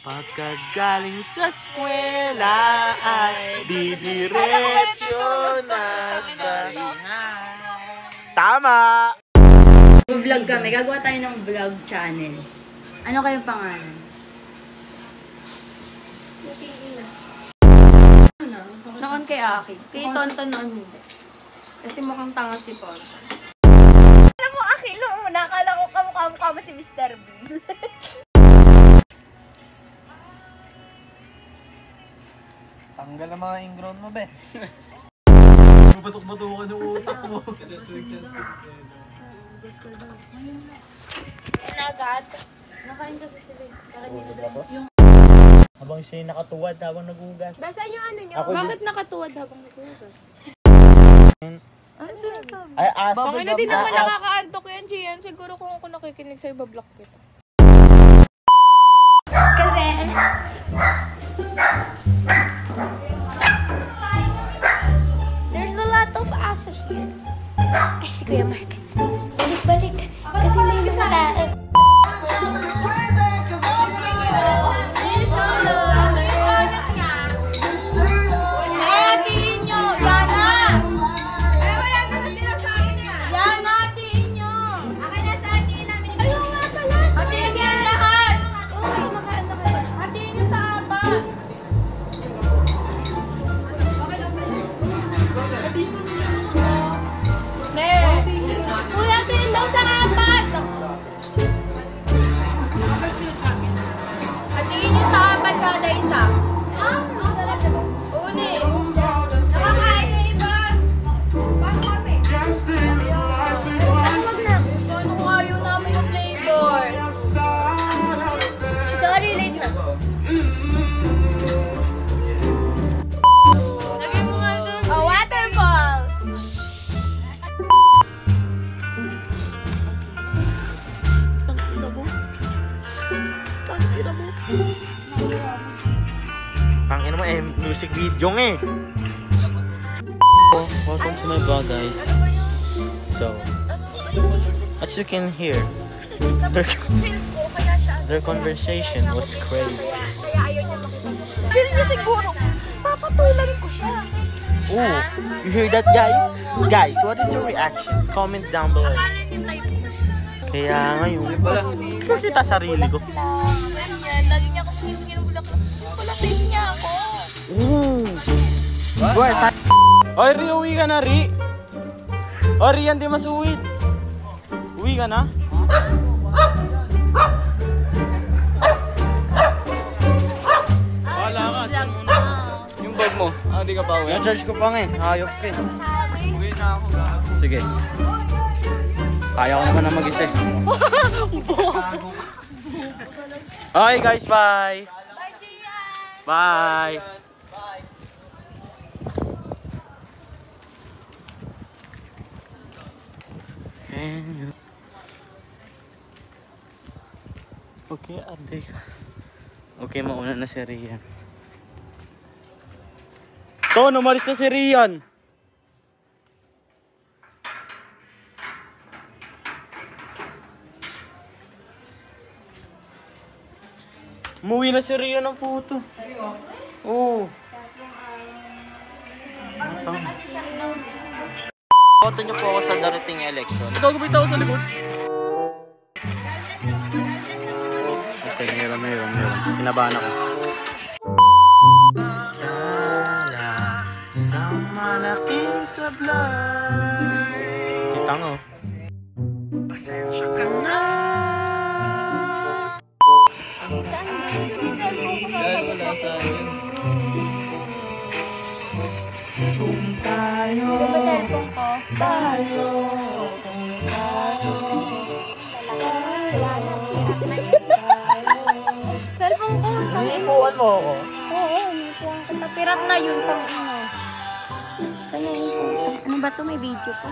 Pagkagaling sa eskwela ay didiretso na sa tama! Vlog kami. Gagawa tayo ng vlog channel. Ano kayong pangalan? Noon kay Aki. Kay Tonton noon hindi. Kasi mukhang tanga si Paul. Alam mo, Aki, noong una, akala ko kamukha mo si Mr. Bean. Tanggal ang mga ingrown mo, be. Batok-batukan yung utak mo. Agad. Nakain kasi sila. Para dito daw. Habang siya'y nakatuwad habang nagugas. Basahin yung ano nyo. Bakit nakatuwad habang naghugas? Ano sinasabi? Ay, aso. Bakit na din naman nakakaantok yan, Gian. Siguro kung ako nakikinig sa'yo, bablock kita. Kasi... There's a lot of aso here. Ay, si Kuya Mark. Balik-balik. Kasi may mga tao. Kada isa. Uni. Nakakain na iba. Paano kami? Wag na. Ano ko ayaw namin yung flavor? Sorry, late na. Lagay mo nga doon. Oh, waterfalls. Tangina mo music video nga eh. Welcome to my vlog, guys. So, as you can hear, their conversation was crazy. Feel niya siguro, papatulan ko siya. Ooh, you hear that, guys? Guys, what is your reaction? Comment down below. Kaya ngayon, mas kakita sarili ko. Lagi niya ako hinihingi ng bulaklak. Bulaklak niya ako. Ooh. Oy, Ri, uwi ka na, Ri. Oy, Ri, hindi masuwid. Uwi ka na? Wala ka. Yung bag mo, di ka pa uwi? Na-charge ko pa nga eh. Hayop ka eh. Uwi na ako. Sige. Kaya ko naman na mag-isa eh. Okay guys, bye! Bye, Gian! Bye! Okay, ate ka. Okay, mauna na si Rian. Ton, umalis na si Rian! Umuwi na si Rian ng puto. Oo. Boto niyo po ako sa darating election. Gagawin ako sa likod. Okay, meron. Kinabahan ako. Sa malaking sablay. Si Tango. Pasensya ka na. Kung tayo, Cellphone ko. tayo. Cellphone ko. Ipuan mo ako. Oo, nipuan ko. Pirat na yun pang ino. Saan na yun po? Ano ba ito? May video pa.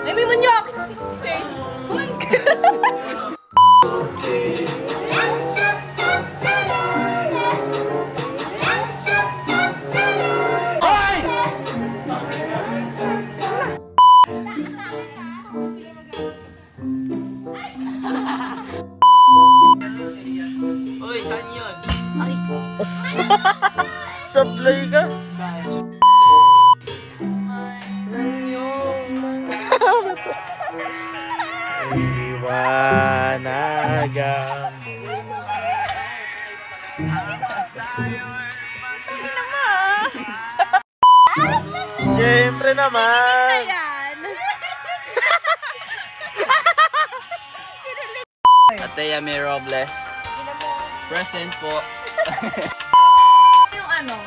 Ay, may manyak! Okay. Liwanag ang Siyempre naman. Atea May Robles. Present po. Yung ano?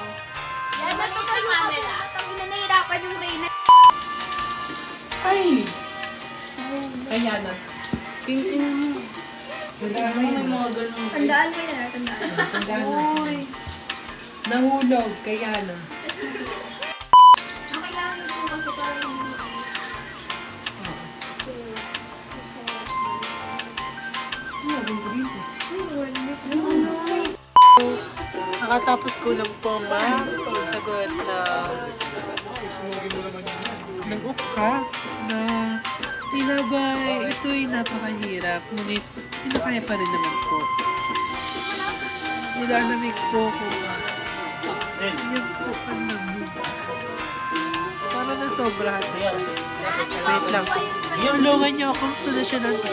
Yan, ba't ito yung camera? Tapos na nahirapan yung Reyna. Tandaan mo yan, tandaan. Nahulog, kaya na. Okay lang yung kasi parang Nakatapos ko lang po sagot na nag-ukka na tila ba ito'y napakahirap, ngunit pinakaya pa rin naman po. Nilalamig po ko. Yan po ang nagbubuka. Para na sobrahan na siya. Wait lang. Tulungan niyo akong solusyonan ito.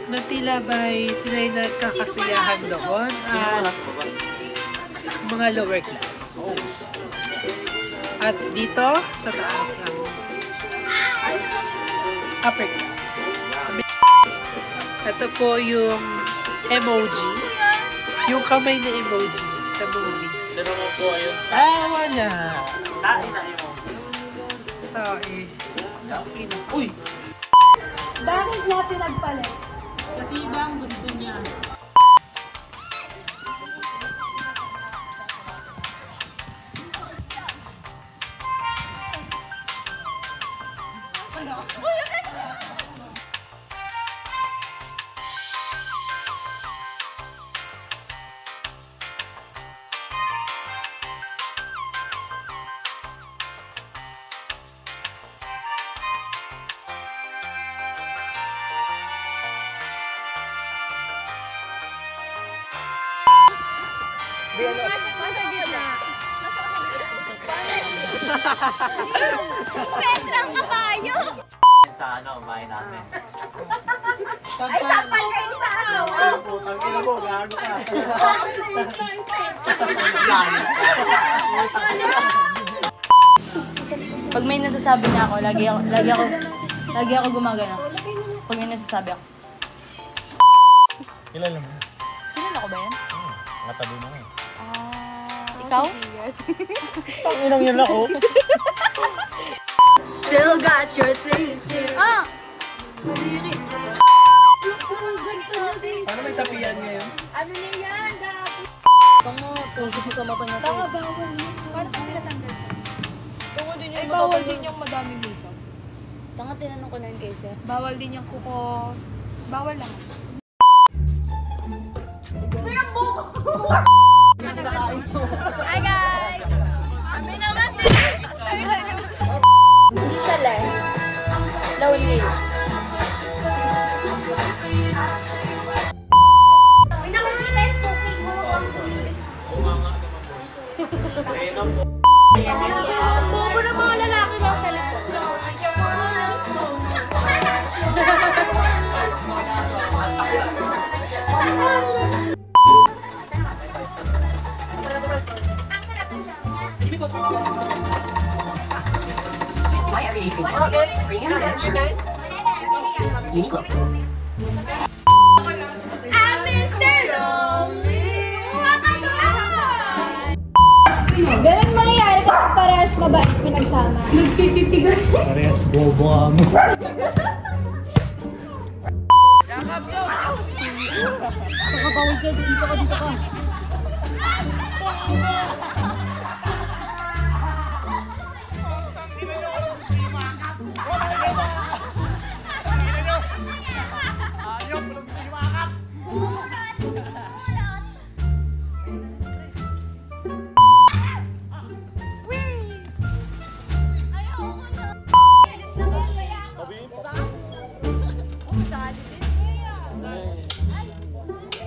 Na tila ba'y sila'y nagkakasiyahan doon at mga lower class. At dito, sa taas ang upper class. Ito po yung emoji. Yung kamay na emoji sa movie. Sino mo po ayun? Wala. Tain na mo. Tae. Uy! bakit niya pinagpalit? Kasi ibang gusto niya. Petrang kabayo! Sa ano, bahay namin. Ay, sapal kayo sa ano? Tangina mo, gago ka. Pag may nasasabi na ako, lagi ako gumagano. Pag may nasasabi ako. Kilala mo? Kilala ko ba yan? Natabi mo eh. Ikaw? Tanginang yun ako. Still got your things here. Maliri. Paano may tapian ngayon? Ano na yan? Tama, tusok mo sa mata niya. Baka bawal yun. Paano pag tinatanggal siya? Tungo din yung bawal din yung madaming makeup. Tanga, tinanong ko na yun kay sir. Bawal din yung kuko. Bawal lang. Hi guys! Hindi siya less. Lawin ngayon. Uy, nakakita yung cooking mo ang tumilis. Bobo ng mga lalaki lang sa likod. Mr. Lonely! Ganun mangyayari kapag parehas mabait pinagsama. Nagtititigan. Parehas bobo ka mo. Nakabawal ka, dito ka.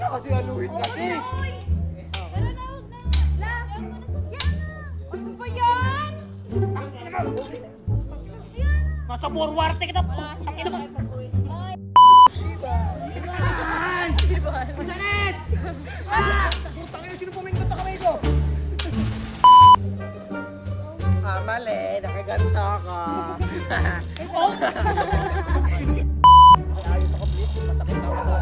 kasi aluhin kasi. Tara na, huwag na. Ano ba yan? Nasa forward kita. Tangina mo. Masanet! Putang ina, sino pumingot sa kamay ko? Mali. Nakaganta ka. Ayos ako, please. Masakit na ako.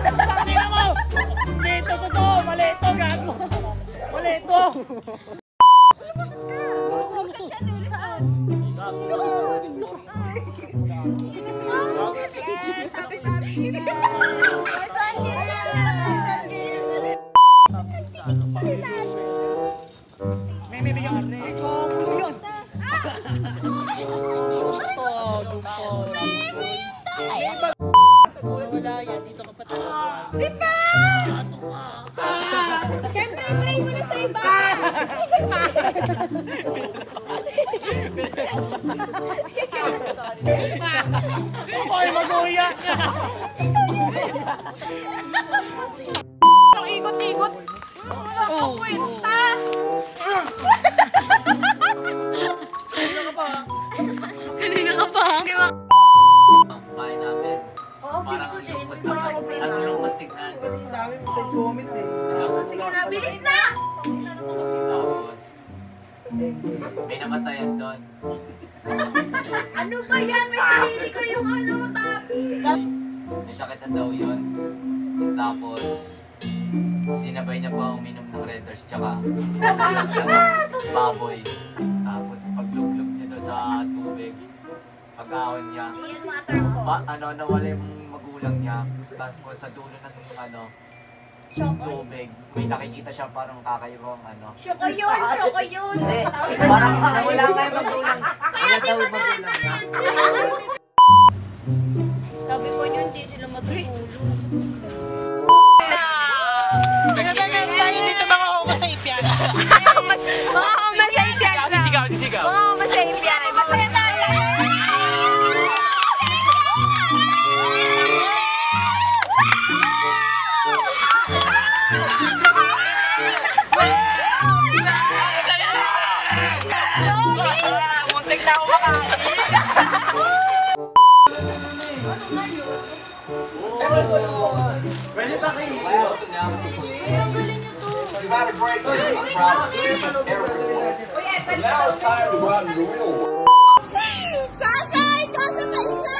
Tangina mo! Dito, totoo! Mali ito, gago! Mali ito! May bigyan ka. Ito, pulo yun! Wala yan. Dito ka pa talaga. Pipa! Siyempre, pray mo na sa iba! Oy, mag-uya! Ang ikot-ikot! Wala kang kwenta! Kanina ka pa. Ang bahay namin. Parang ang lungkot naman. Ang lungkot tignan. Kasi ang dami mo sa comment eh. Sige na, bilis na! Tapos, may namatayan doon. Ano ba yan? May sarili ko yung ano, tapi. May sakit na daw yun. Tapos, sinabay niya pa uminom ng Red Horse tsaka baboy. Tapos, pagluglog niya doon sa tubig, pag-ahon niya, Yes, matter po. nawala yung magulang niya. Tapos sa dulo ng tubig, may nakikita siya parang kakaibang Syoko yun, syoko yun. Hindi, parang nawala nga yung magulang. Kaya di daw ba yung magulang niya. Sabi ko nyo, hindi sila matutulog. Dito mga homo-sapiens yan. Mga homo-sapiens yan. Sisigaw, sisigaw! Mga homo-sapiens yan. Masaya tayo. Muntik na ako makain. Pwede ba kayo? Pinanggalin nyo to. Sasay! Sasay ka isa!